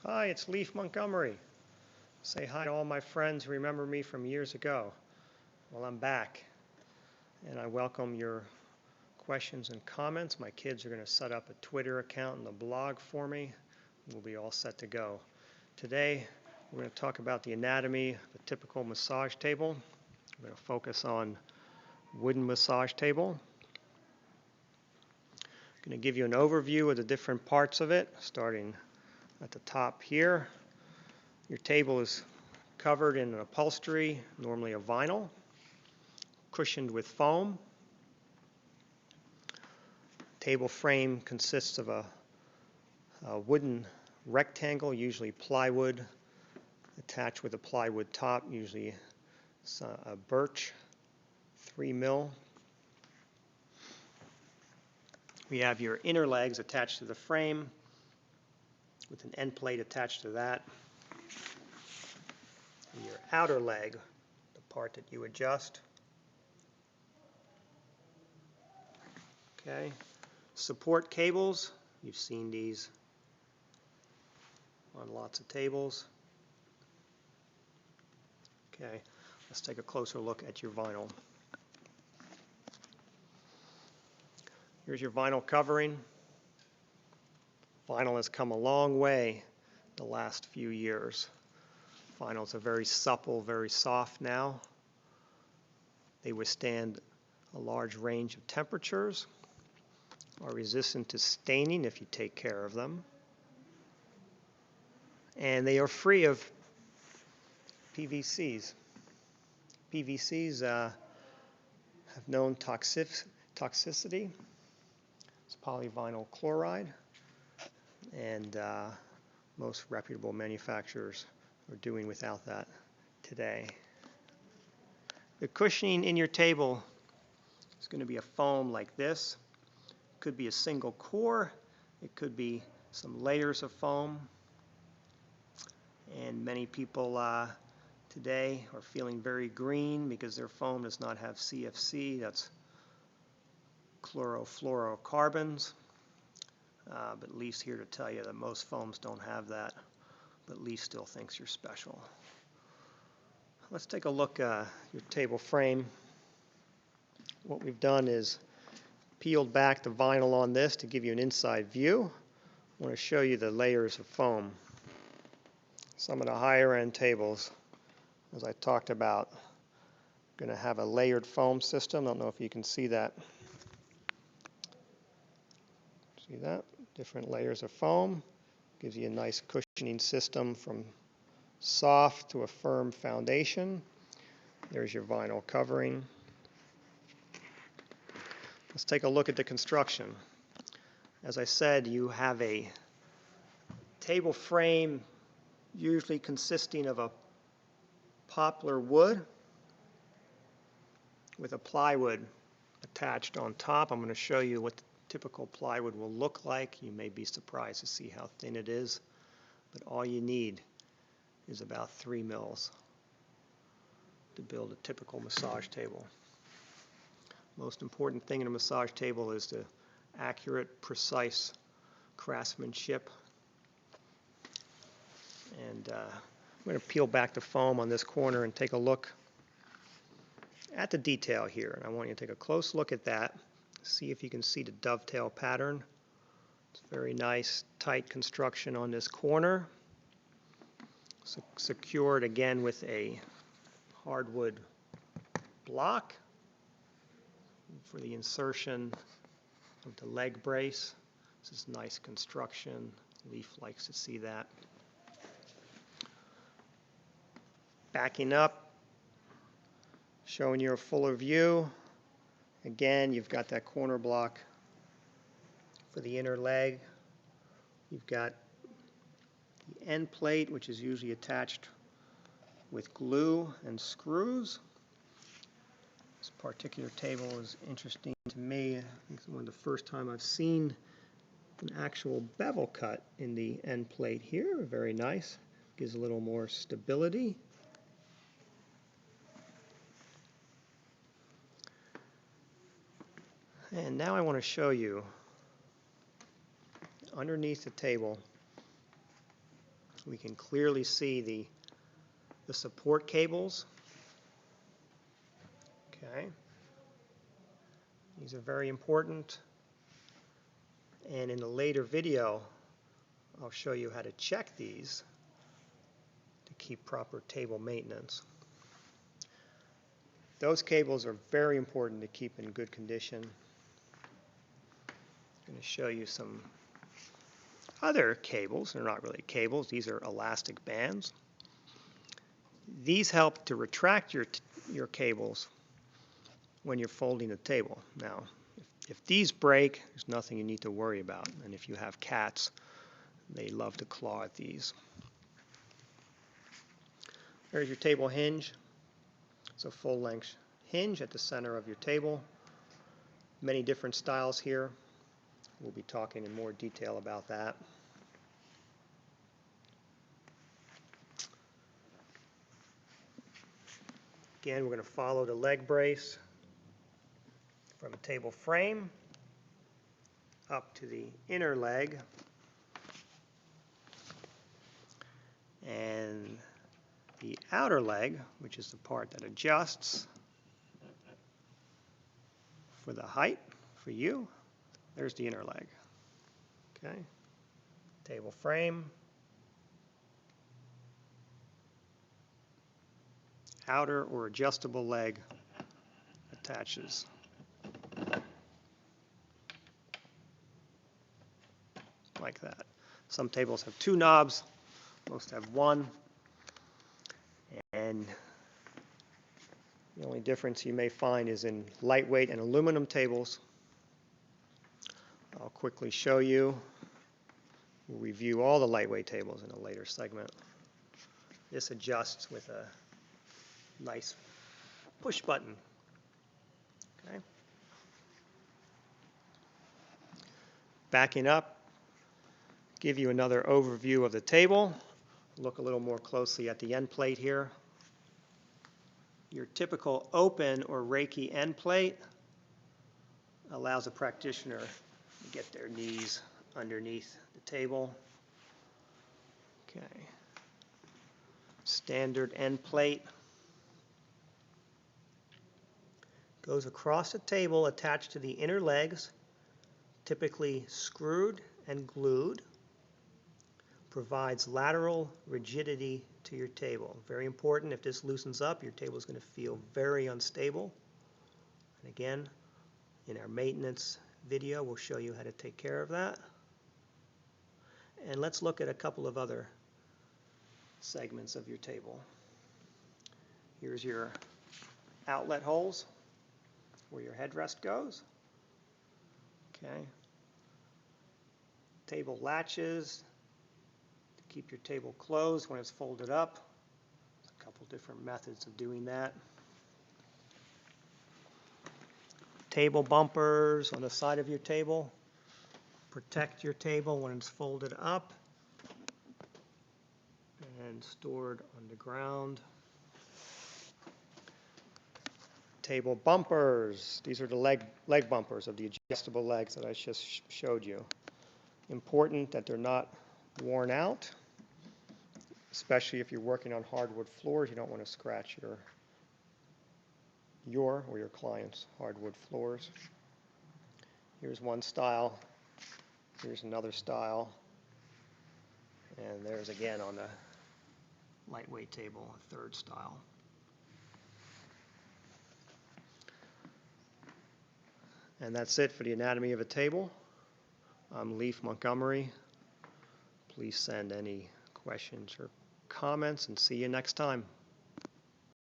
Hi, it's Lief Montgomery. Say hi to all my friends who remember me from years ago. Well, I'm back, and I welcome your questions and comments. My kids are going to set up a Twitter account and a blog for me. We'll be all set to go. Today, we're going to talk about the anatomy of a typical massage table. We're going to focus on wooden massage table. I'm going to give you an overview of the different parts of it, starting at the top here. Your table is covered in an upholstery, normally a vinyl, cushioned with foam. Table frame consists of a wooden rectangle, usually plywood, attached with a plywood top, usually a birch 3 mil. We have your inner legs attached to the frame with an end plate attached to that. And your outer leg, the part that you adjust. Okay. Support cables, you've seen these on lots of tables. Okay, let's take a closer look at your vinyl. Here's your vinyl covering. Vinyl has come a long way the last few years. Vinyls are very supple, very soft now. They withstand a large range of temperatures, are resistant to staining if you take care of them, and they are free of PVCs. PVCs have known toxicity. It's polyvinyl chloride, and most reputable manufacturers are doing without that today. The cushioning in your table is going to be a foam like this. It could be a single core. It could be some layers of foam. And many people today are feeling very green because their foam does not have CFC. That's chlorofluorocarbons. But Leif's here to tell you that most foams don't have that. But Leif still thinks you're special. Let's take a look at your table frame. What we've done is peeled back the vinyl on this to give you an inside view. I want to show you the layers of foam. Some of the higher end tables, as I talked about, are going to have a layered foam system. I don't know if you can see that. See that? Different layers of foam. Gives you a nice cushioning system from soft to a firm foundation. There's your vinyl covering. Let's take a look at the construction. As I said, you have a table frame usually consisting of a poplar wood with a plywood attached on top. I'm going to show you what the typical plywood will look like. You may be surprised to see how thin it is, but all you need is about 3 mils to build a typical massage table. Most important thing in a massage table is the accurate, precise craftsmanship. And I'm going to peel back the foam on this corner and take a look at the detail here. And I want you to take a close look at that. See if you can see the dovetail pattern. It's very nice, tight construction on this corner. Secured again with a hardwood block for the insertion of the leg brace. This is nice construction. Leif likes to see that. Backing up, showing you a fuller view. Again, you've got that corner block for the inner leg. You've got the end plate, which is usually attached with glue and screws. This particular table is interesting to me. I think it's one of the first time I've seen an actual bevel cut in the end plate here. Very nice. Gives a little more stability. And now I want to show you underneath the table We can clearly see the support cables. Okay. These are very important. And in a later video, I'll show you how to check these to keep proper table maintenance. Those cables are very important to keep in good condition. I'm going to show you some other cables. They're not really cables. These are elastic bands. These help to retract your cables when you're folding the table. Now, if these break, there's nothing you need to worry about. And if you have cats, they love to claw at these. There's your table hinge. It's a full-length hinge at the center of your table. Many different styles here. We'll be talking in more detail about that. Again, we're going to follow the leg brace from a table frame up to the inner leg, and the outer leg, which is the part that adjusts for the height for you. There's the inner leg. Okay, table frame, outer or adjustable leg attaches. Like that. Some tables have 2 knobs, most have 1. And the only difference you may find is in lightweight and aluminum tables. I'll quickly show you. We'll review all the lightweight tables in a later segment. This adjusts with a nice push button. Okay. Backing up, give you another overview of the table. Look a little more closely at the end plate here. Your typical open or Reiki end plate allows a practitioner to get their knees underneath the table. Okay. Standard end plate goes across the table attached to the inner legs, typically screwed and glued. Provides lateral rigidity to your table. Very important. If this loosens up, your table is going to feel very unstable. And again, in our maintenance video, we'll show you how to take care of that. And let's look at a couple of other segments of your table. Here's your outlet holes where your headrest goes. Okay. Table latches. Keep your table closed when it's folded up. There's a couple different methods of doing that. Table bumpers on the side of your table. Protect your table when it's folded up and stored on the ground. Table bumpers. These are the leg bumpers of the adjustable legs that I just showed you. Important that they're not worn out. Especially if you're working on hardwood floors, you don't want to scratch your or your client's hardwood floors. Here's one style. Here's another style. And there's again on the lightweight table, a third style. And that's it for the anatomy of a table. I'm Lief Montgomery. Please send any questions or comments, and see you next time.